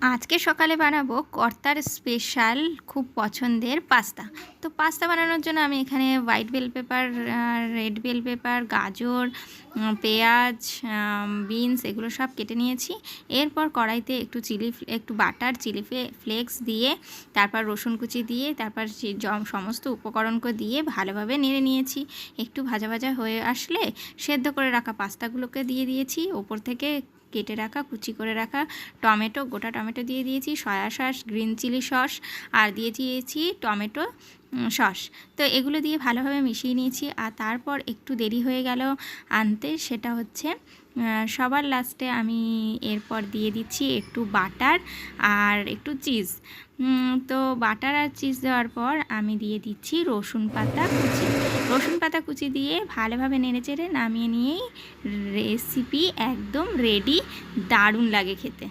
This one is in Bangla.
আজকে সকালে বানাবো কর্তার স্পেশাল খুব পছন্দের পাস্তা। তো পাস্তা বানানোর জন্য আমি এখানে white bell pepper, red bell pepper, গাজর, পেঁয়াজ, বিনস এগুলো সব কেটে নিয়েছি। এরপর কড়াইতে একটু বাটার, চিলি ফ্লেক্স দিয়ে, তারপর রসুন কুচি দিয়ে, তারপর সমস্ত উপকরণকে দিয়ে ভালোভাবে নেড়ে নিয়েছি। একটু ভাজা ভাজা হয়ে আসলে সেদ্ধ করে রাখা পাস্তাগুলোকে দিয়ে দিয়েছি। ওপর থেকে কেটে রাখা, কুচি করে রাখা গোটা টমেটো দিয়ে দিয়েছি, soya sauce, green chilli sauce আর দিয়ে দিয়েছি টমেটো সস। তো এগুলো দিয়ে ভালোভাবে মিশিয়ে নিয়েছি। আর তারপর একটু দেরি হয়ে গেল আনতে, সেটা হচ্ছে সবার লাস্টে আমি এরপর দিয়ে দিচ্ছি একটু বাটার আর একটু চিজ। তো বাটার আর চিজ দেওয়ার পর আমি দিয়ে দিচ্ছি রসুন পাতা কুচি দিয়ে ভালোভাবে নেড়েচেড়ে নামিয়ে নিয়েই রেসিপি একদম রেডি। দারুণ লাগে খেতে।